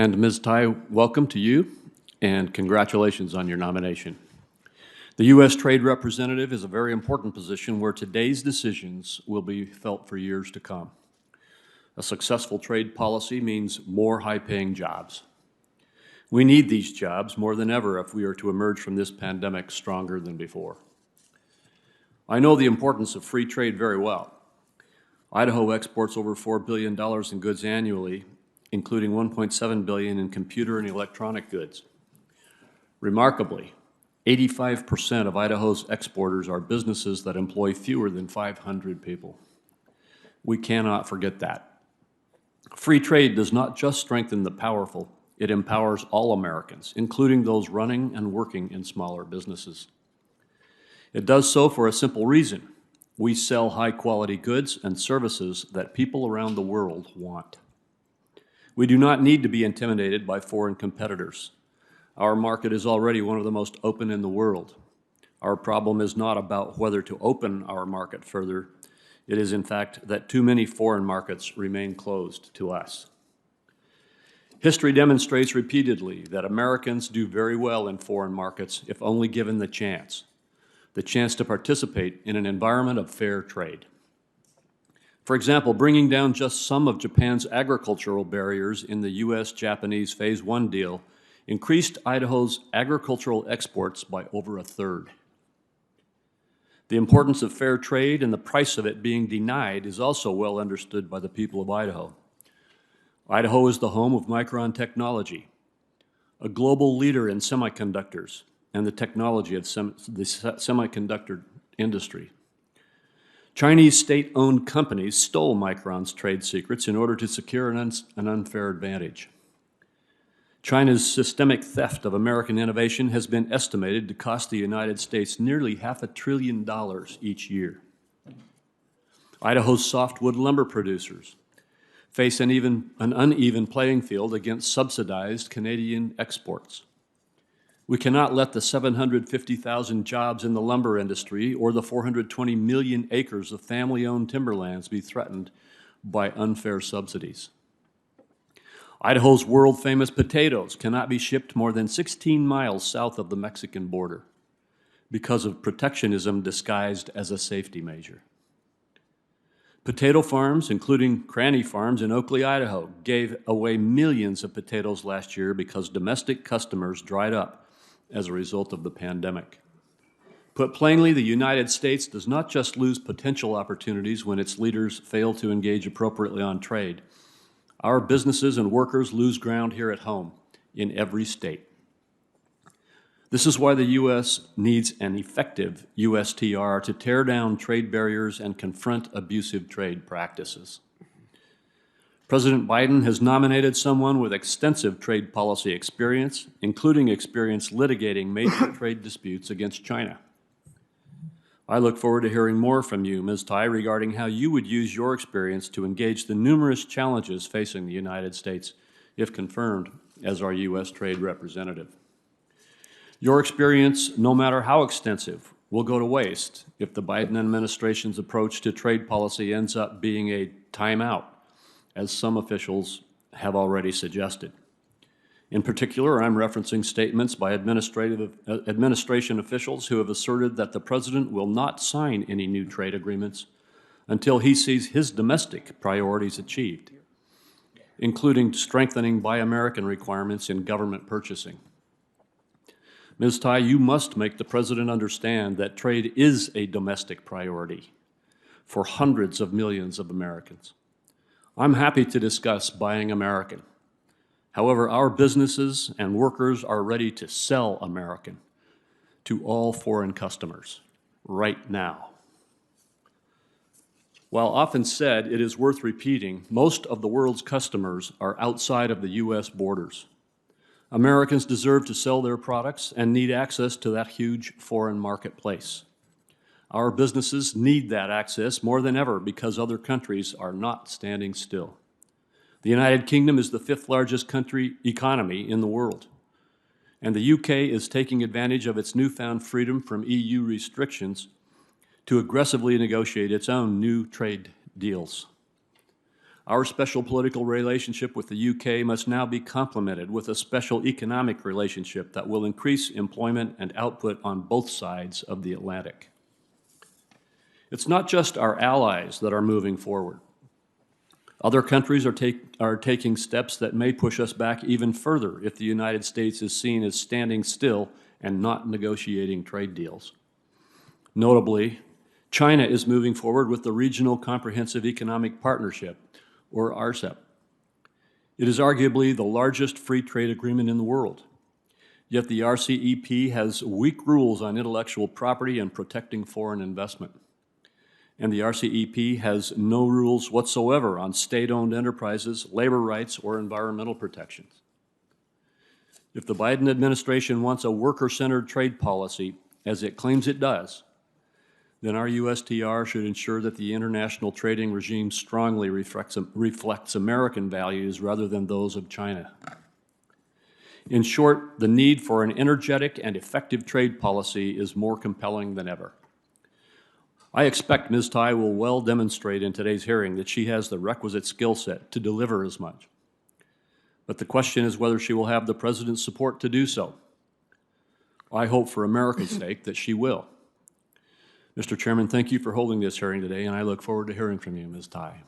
And Ms. Tai, welcome to you, and congratulations on your nomination. The U.S. Trade Representative is a very important position where today's decisions will be felt for years to come. A successful trade policy means more high-paying jobs. We need these jobs more than ever if we are to emerge from this pandemic stronger than before. I know the importance of free trade very well. Idaho exports over $4 billion in goods annually, including $1.7 billion in computer and electronic goods. Remarkably, 85% of Idaho's exporters are businesses that employ fewer than 500 people. We cannot forget that. Free trade does not just strengthen the powerful, it empowers all Americans, including those running and working in smaller businesses. It does so for a simple reason. We sell high-quality goods and services that people around the world want. We do not need to be intimidated by foreign competitors. Our market is already one of the most open in the world. Our problem is not about whether to open our market further. It is, in fact, that too many foreign markets remain closed to us. History demonstrates repeatedly that Americans do very well in foreign markets if only given the chance to participate in an environment of fair trade. For example, bringing down just some of Japan's agricultural barriers in the U.S.-Japanese Phase 1 deal increased Idaho's agricultural exports by over a third. The importance of fair trade and the price of it being denied is also well understood by the people of Idaho. Idaho is the home of Micron Technology, a global leader in semiconductors and the technology of the semiconductor industry. Chinese state-owned companies stole Micron's trade secrets in order to secure an unfair advantage. China's systemic theft of American innovation has been estimated to cost the United States nearly $500 billion each year. Idaho's softwood lumber producers face an uneven playing field against subsidized Canadian exports. We cannot let the 750,000 jobs in the lumber industry or the 420 million acres of family-owned timberlands be threatened by unfair subsidies. Idaho's world-famous potatoes cannot be shipped more than 16 miles south of the Mexican border because of protectionism disguised as a safety measure. Potato farms, including Cranny Farms in Oakley, Idaho, gave away millions of potatoes last year because domestic customers dried up as a result of the pandemic. Put plainly, the United States does not just lose potential opportunities when its leaders fail to engage appropriately on trade. Our businesses and workers lose ground here at home, in every state. This is why the U.S. needs an effective USTR to tear down trade barriers and confront abusive trade practices. President Biden has nominated someone with extensive trade policy experience, including experience litigating major trade disputes against China. I look forward to hearing more from you, Ms. Tai, regarding how you would use your experience to engage the numerous challenges facing the United States, if confirmed as our U.S. Trade Representative. Your experience, no matter how extensive, will go to waste if the Biden administration's approach to trade policy ends up being a timeout, as some officials have already suggested. In particular, I'm referencing statements by administration officials who have asserted that the President will not sign any new trade agreements until he sees his domestic priorities achieved, including strengthening Buy American requirements in government purchasing. Ms. Tai, you must make the President understand that trade is a domestic priority for hundreds of millions of Americans. I'm happy to discuss buying American. However, our businesses and workers are ready to sell American to all foreign customers right now. While often said, it is worth repeating, most of the world's customers are outside of the U.S. borders. Americans deserve to sell their products and need access to that huge foreign marketplace. Our businesses need that access more than ever because other countries are not standing still. The United Kingdom is the 5th largest economy in the world, and the UK is taking advantage of its newfound freedom from EU restrictions to aggressively negotiate its own new trade deals. Our special political relationship with the UK must now be complemented with a special economic relationship that will increase employment and output on both sides of the Atlantic. It's not just our allies that are moving forward. Other countries are taking steps that may push us back even further if the United States is seen as standing still and not negotiating trade deals. Notably, China is moving forward with the Regional Comprehensive Economic Partnership, or RCEP. It is arguably the largest free trade agreement in the world. Yet the RCEP has weak rules on intellectual property and protecting foreign investment. And the RCEP has no rules whatsoever on state-owned enterprises, labor rights, or environmental protections. If the Biden administration wants a worker-centered trade policy, as it claims it does, then our USTR should ensure that the international trading regime strongly reflects American values rather than those of China. In short, the need for an energetic and effective trade policy is more compelling than ever. I expect Ms. Tai will well demonstrate in today's hearing that she has the requisite skill set to deliver as much. But the question is whether she will have the President's support to do so. I hope for America's sake that she will. Mr. Chairman, thank you for holding this hearing today, and I look forward to hearing from you, Ms. Tai.